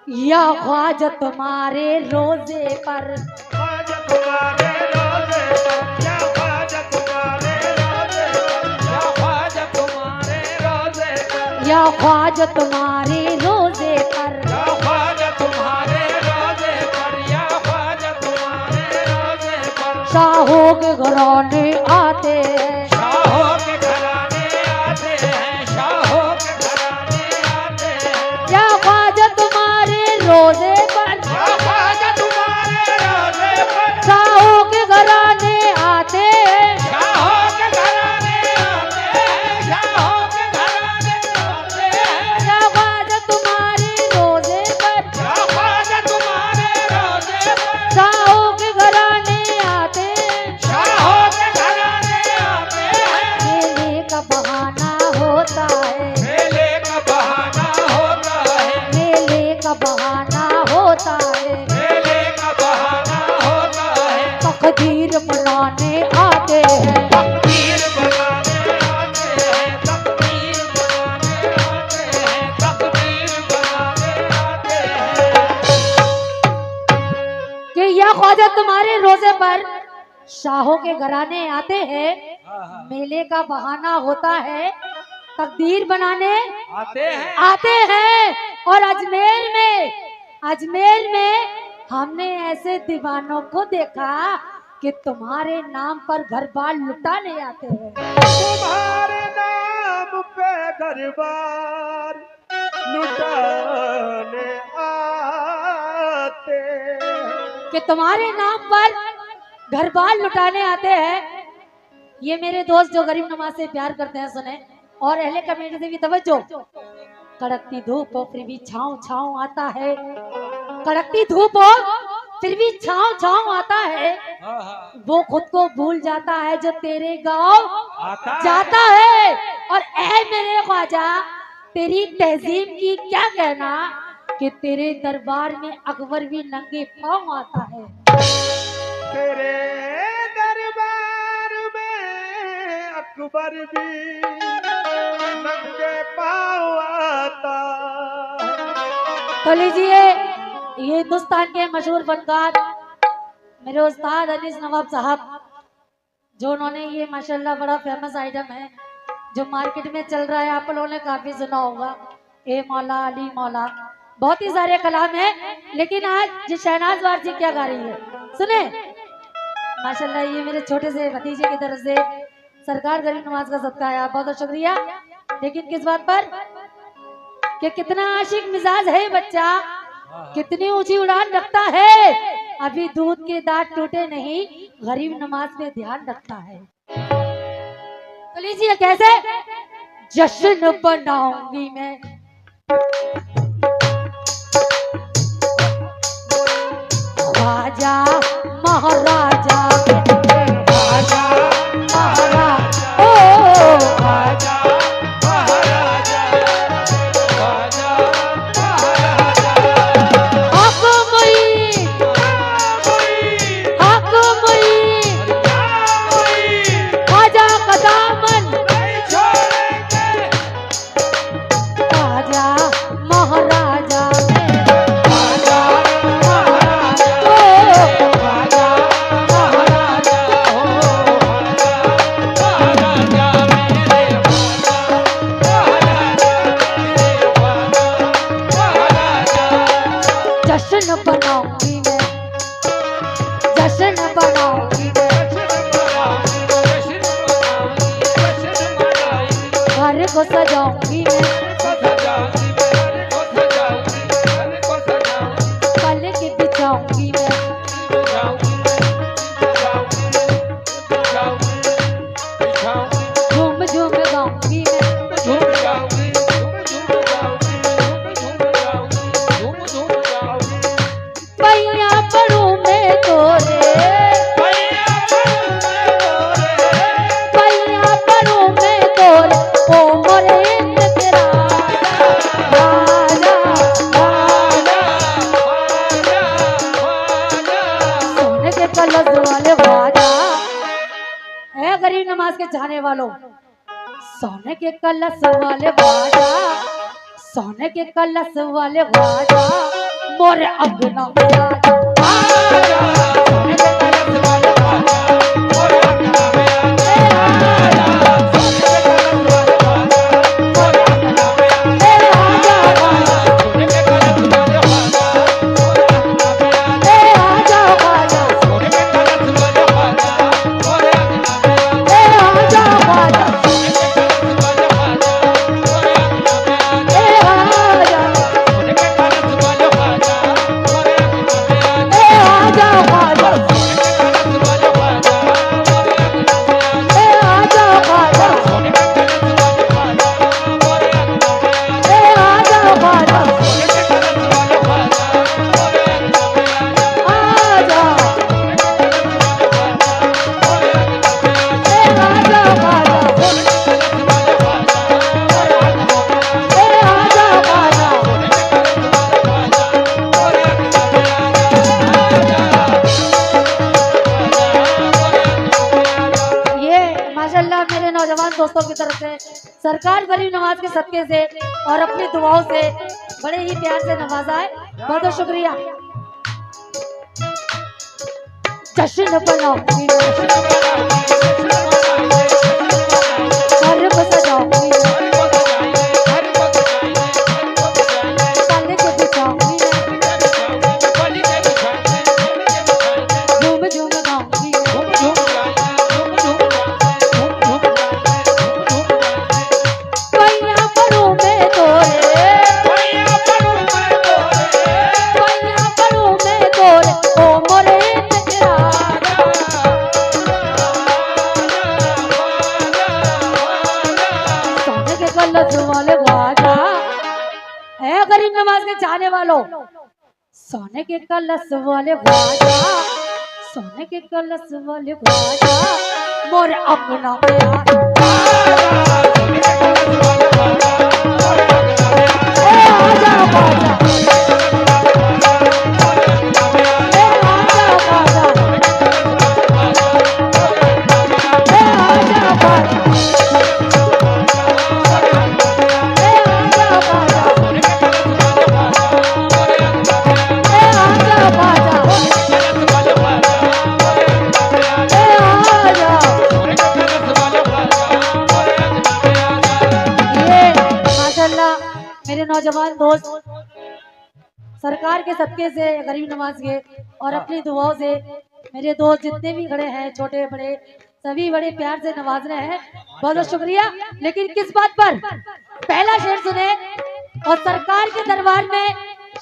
या ख्वाजा तुम्हारे रोजे पर, ख्वाजा तुम्हारे रोजे पर, या ख्वाजा तुम्हारे रोजे पर, या ख्वाजा तुम्हारे रोजे पर, या ख्वाजा तुम्हारे रोजे पर, या ख्वाजा तुम्हारे रोजे पर, या ख्वाजा तुम्हारे रोजे पर। शाहों के घराने आते हैं, शाहों के घराने आते हैं, शाहों के घराने आते हैं। या ख्वाजा तुम्हारे रोजे पर, या ख्वाजा तुम्हारे रोजे पर, शाहों के घराने आते हैं, शाहों के घराने आते हैं, शाहों के घराने आते हैं। या ख्वाजा तुम्हारे रोजे पर, या ख्वाजा तुम्हारे रोजे पर, शाहों के घराने आते हैं। शाहों के घराने आते हैं। मेले का बहाना होता है, मेले का बहाना होता है, मेले का बहाना होता है, मेले का बहाना होता है। तकदीर मनाने आते हैं, तकदीर बनाने आते हैं, तकदीर बनाने आते हैं, तकदीर बनाने आते हैं। कि या ख्वाजा तुम्हारे रोजे पर शाहों के घराने आते हैं, मेले का बहाना होता है, तकदीर बनाने आते हैं। आते हैं। और अजमेर में हमने ऐसे दीवानों को देखा कि तुम्हारे नाम पर घर बार लुटाने आते हैं, तुम्हारे नाम पे दरबार लुटाने आते हैं। कि तुम्हारे नाम पर घर बार लुटाने आते हैं। ये मेरे दोस्त जो गरीब नवाज से प्यार करते हैं सुने, और अहले कमेटी से भी तवज्जो। कड़कती धूप हो फिर भी छाँव छाँव आता है, कड़कती धूप हो फिर भी छाँव छाँव आता है। वो खुद को भूल जाता है जो तेरे गाँव आता जाता है। और ऐ मेरे ख्वाजा तेरी तहजीब की क्या कहना कि तेरे दरबार में अकबर भी नंगे पाँव आता है। तेरे दरबार में अकबर भी नंगे पाँव आता है। तो लीजिए ये हिंदुस्तान के मशहूर फनकार मेरे उस्ताद अनीस नवाब साहब, जो उन्होंने ये माशाल्लाह बड़ा फेमस आइटम है जो मार्केट में चल रहा है, आप लोगों ने काफी सुना होगा, ए मौला अली मौला, बहुत ही सारे कलाम है। लेकिन आज शहनाज वारसी क्या गा रही है सुने माशाल्लाह। ये मेरे छोटे से भतीजे की तरफ से सरकार गरीब नवाज का सदका है, बहुत बहुत शुक्रिया। लेकिन किस बात पर कि कितना आशिक मिजाज है बच्चा, कितनी ऊंची उड़ान रखता है, अभी दूध के दांत टूटे नहीं, गरीब नमाज पे ध्यान रखता है। तो लीजिए कैसे जश्न बनाऊंगी मैं, ख्वाजा महाराजा, ख्वाजा महाराजा, ओ ख्वाजा महाराजा, ख्वाजा महाराजा। हक मुई, हक मुई, ख्वाजा का दामन नहीं छोड़ेंगे। ख्वाजा महाराजा, ख्वाजा महाराजा, ओ ख्वाजा महाराजा हो, ख्वाजा महाराजा मेरे ख्वाजा महाराजा। जश्न बनाऊंगी मैं, जश्न बनाऊंगी मैं, घर को सजाऊंगी मैं, पलक बिछाऊंगी मैं, झूम झूम गाऊंगी मैं, पैया पड़ू मैं तोरे, पैया पड़ू मैं तोरे, ओ मोरे तेरा राजा, सोने के कलश वाले ख्वाजा। है गरीब नमाज के चाहने वालों, सोने के कलश वाले ख्वाजा, सोने के कलश वाले ख्वाजा, मोरे अंगना में आ जा। सोने के कलश वाले ख्वाजा मोरे अंगना में आ जा। सोने के कलश वाले ख्वाजा मोरे अंगना में आ जा। सोने के कलश वाले ख्वाजा मोरे अंगना में आ जा। सोने के कलश वाले ख्वाजा मोरे अंगना में आ जा। सोने के कलश वाले ख्वाजा मोरे अंगना में आ जा। सोने के कलश वाले ख्वाजा मोरे अंगना में आ जा। माशाल्लाह मेरे नौजवान दोस्तों की तरफ से सरकार गरीब नवाज के सदके से और अपनी दुआओं से बड़े ही प्यार से नवाजा है। बहुत बहुत शुक्रिया। जश्न बनाओ गर्व सजाओ ताले के बिछाओ झूम झूम गाऊंगी पैया परूं में तोरे पैया परूं में तोरे ओ मोरे तेरा सोने के कलश वाले ख्वाजा है गरीब नवाज के चाहने वालों। सोने के कलश वाले ख्वाजा सोने के कलश वाले ख्वाजा मोरे अपना प्यार आजा ख्वाजा मेरे नौजवान दोस्त सरकार के सदके से गरीब नवाज के और अपनी दुआओं से मेरे दोस्त जितने भी खड़े हैं छोटे बड़े सभी बड़े प्यार से नवाज रहे हैं। बहुत बहुत शुक्रिया। लेकिन किस बात पर पहला शेर सुने और सरकार के दरबार में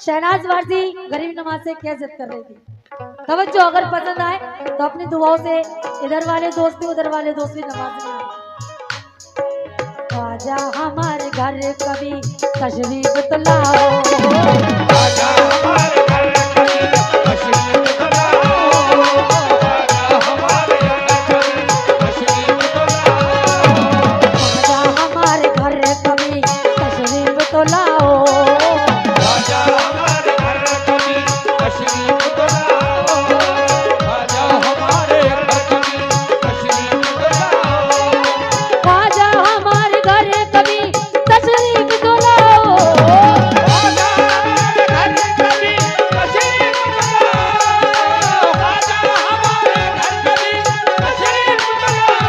शहनाज वारसी गरीब नवाज से क्या जिद कर रही थी। तवज्जो अगर पसंद आए तो अपनी दुआओं से इधर वाले दोस्त भी उधर वाले दोस्त भी नवाज रहे हैं। आजा हमारे घर कभी तशरीफ तो लाओ आजा हमारे घर कभी तशरीफ तो लाओ। आजा हमारे घर कभी तशरीफ तो लाओ। आजा हमारे घर कभी तशरीफ तो लाओ। आजा हमारे घर कभी तशरीफ तो लाओ। आजा हमारे घर कभी तशरीफ तो लाओ। आजा हमारे घर कभी तशरीफ तो लाओ। आजा हमारे घर कभी तशरीफ तो लाओ। आजा हमारे घर कभी तशरीफ तो लाओ।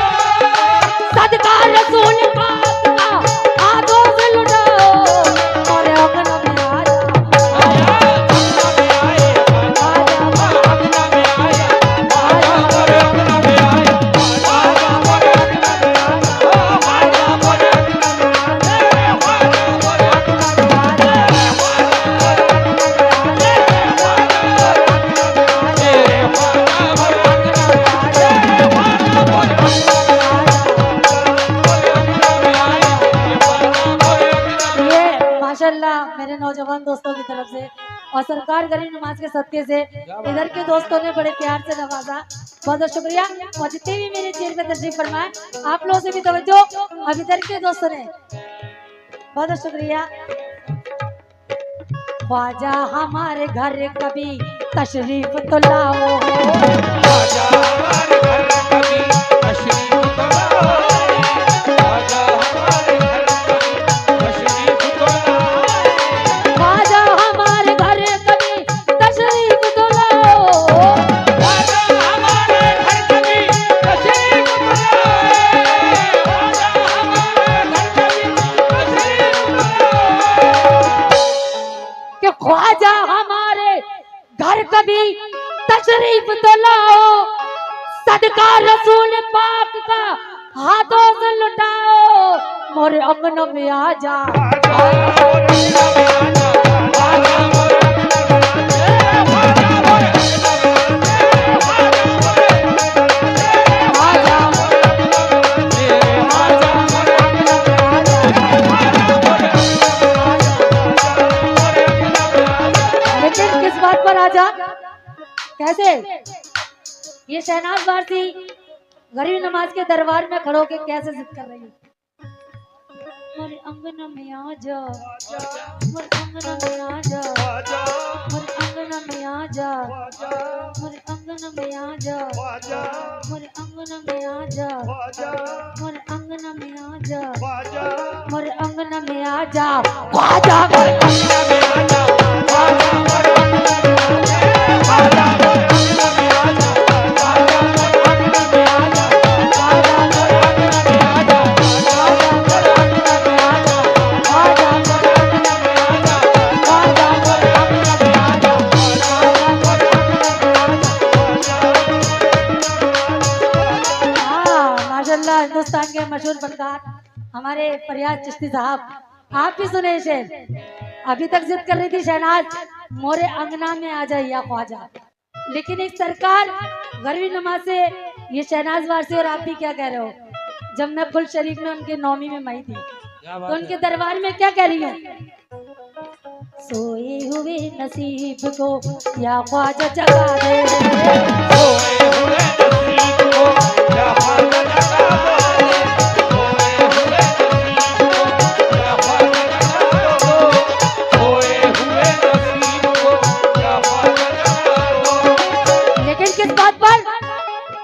सदका रसूल पाक का हाथों से लुटाओ और अपना में आजा आजा अंगना में आए आजा अंगना में आए आजा हमारे अंगना में आए आजा हमारे अंगना में आए आजा हमारे अंगना में आए आजा हमारे अंगना में ये माशाल्लाह मेरे नौजवान दोस्तों की तरफ से और सरकार गरीब नवाज के सदके से इधर के दोस्तों ने बड़े प्यार से नवाजा। बहुत बहुत शुक्रिया। और जितने भी मेरे चेयर पे तशरीफ फरमाए आप लोगों से भी तवज्जो अब इधर के दोस्तों ने बहुत बहुत शुक्रिया। ख्वाजा हमारे घर कभी तशरीफ तो लाओ। आजा हमारे घर कभी तशरीफ तो लाओ। आजा हमारे घर कभी तशरीफ तो लाओ। ख्वाजा हमारे घर कभी ख्वाजा हमारे घर कभी तशरीफ तो लाओ, सदका रसूल पाक का हाथों से लुटाओ, मोरे अंगनों में आ जा। लेकिन किस बात पर आजा? कैसे? ये शहनाज वारसी गरीब नमाज के दरबार में खड़ो के कैसे जिद कर रही है? मोरे अंगना में आ जा, मोरे अंगना में आ जा, मोरे अंगना में आ जा, मोरे अंगना में आ जा, मोरे अंगना में आ जा, मोरे अंगना में आ जा, मोरे अंगना में आ जा, ख्वाजा मोरे अंगना में आ जा, ख्वाजा मोरे अंगना में आ जा, ख्वाजा मोरे अंगना में आ जा, ख्वाजा मोरे अंगना में आ जा, ख्वाजा मोरे अंगना में आ जा, ख्वाजा मोरे अंगना में आ जा, ख्वाजा मोरे अंगना में आ जा, ख्वाजा मोरे अंगना में आ जा, ख्वाजा मोरे अंगना में आ जा। हाँ, माशाल्लाह हिंदुस्तान के मशहूर फनकार हमारे फरियाद चिश्ती साहब, आप भी सुने शेर। अभी तक जिद कर रही थी शहनाज, मोरे अंगना में आ जाइए ख्वाजा, लेकिन एक सरकार गरबी नमाज से ये शहनाज वारसी और आप भी क्या कह रहे हो? जब मैं फुल शरीफ में उनके नौमी में मई थी तो उनके दरबार में क्या कह रही हूँ? सोए हुए नसीब को या ख्वाजा जगा दे, सोए हुए नसीब को या ख्वाजा जगा दो, सोए हुए नसीब को या ख्वाजा जगा दो, सोए हुए नसीब को या ख्वाजा जगा दो। लेकिन किस बात पर?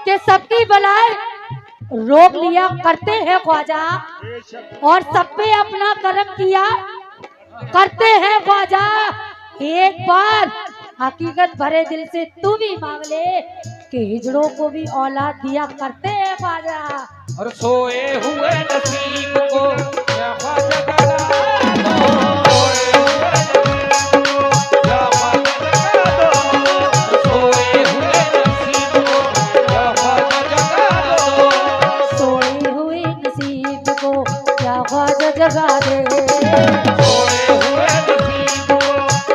कि सबकी बलाएं रोक लिया करते हैं ख्वाजा, और सब पे अपना करम किया करते हैं ख्वाजा। एक बार हकीकत भरे दिल से तू भी मांग ले कि हिजड़ों को भी औलाद दिया करते हैं ख्वाजा। और सोए हुए नसीब को या ख्वाजा जगा दो, सोए हुए नसीब को या ख्वाजा जगा दो, सोए हुए नसीब को या ख्वाजा जगा दो, सोए हुए नसीब को या ख्वाजा जगा दे, सोए हुए नसीब को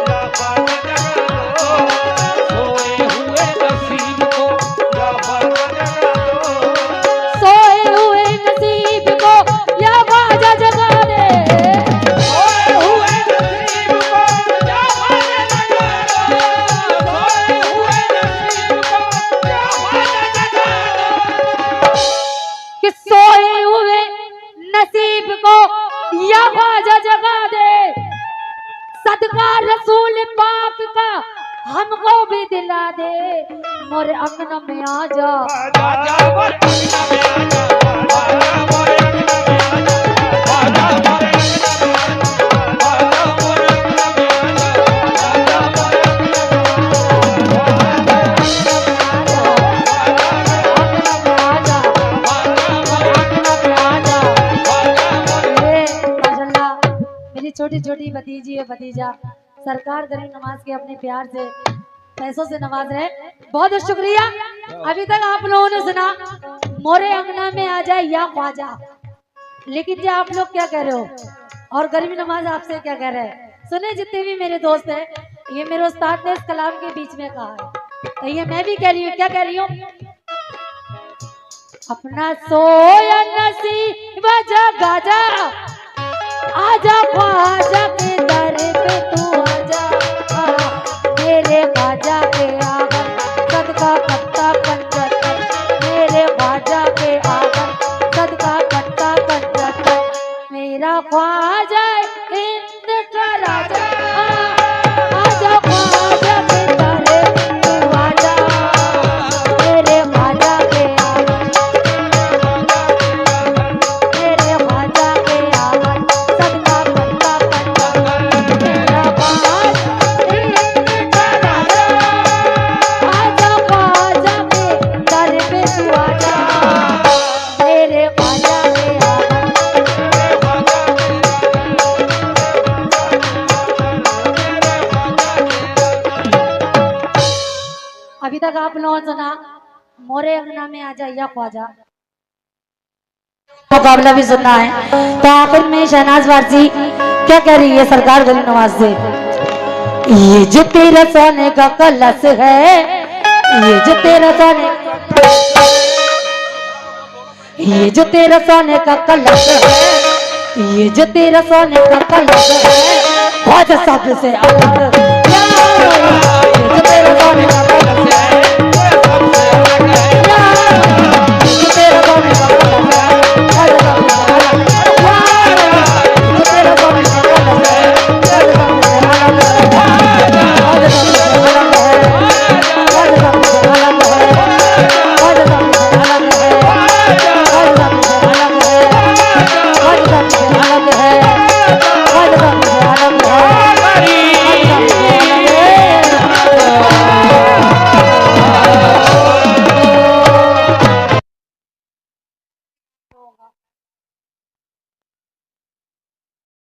या ख्वाजा जगा दो, सोए हुए नसीब को या ख्वाजा जगा दो, सोए हुए नसीब को या ख्वाजा जगा दे, सोए हुए नसीब को या ख्वाजा जगा दो, सोए हुए नसीब को या ख्वाजा जगा दो। कि सोए हुए नसीब को या ख्वाजा जगा दे, सदका रसूल पाक का हमको भी दिला दे, मोरे अंगना में आ जा। आजा मोरे अंगना में आजा, आजा मोरे अंगना में आजा, आजा मोरे अंगना में आजा, आजा मोरे अंगना में आजा, आजा मोरे माशाल्लाह मेरी छोटी छोटी भतीजी है भतीजा, सरकार गरीब नमाज के अपने प्यार से पैसों से नवाज रहे, बहुत बहुत शुक्रिया। अभी तक आप लोगों ने सुना मोरे अंगना में आ जाए या ख्वाजा, लेकिन जी आप लोग क्या कह रहे हो और गरीब नमाज आपसे क्या कह रहे हैं? सुने जितने भी मेरे दोस्त हैं, ये मेरे उस्ताद ने इस कलाम के बीच में कहा है, तो ये मैं भी कह रही हूँ। क्या कह रही हूँ? अपना सोया नसीब जगा जा, आजा ख्वाजा के दर पे तू आजा, मेरे ख्वाजा के आंगन सदका कट्टा पंजतन, मेरे ख्वाजा के आंगन सदका कट्टा पंजतन, मेरा ख्वाजा हिंद का राजा, आजा ख्वाजा के दर पे तू आजा, मेरे ख्वाजा के आंगन, मेरे ख्वाजा के आंगन सदका कट्टा पंजतन, मेरा ख्वाजा तक आप लोगों ने सुना मोरे अंगना में आ जाइया ख्वाजा, मुकाबला भी सुनना है। तो आखिर में शहनाज वारसी क्या कह रही है सरकार गरीब नवाज से, ये जो तेरा सोने का कलश है, ये जो तेरा सोने, ये जो तेरा सोने का कलश है, ये जो तेरा सोने का कलश है, ख्वाजा सबसे अलग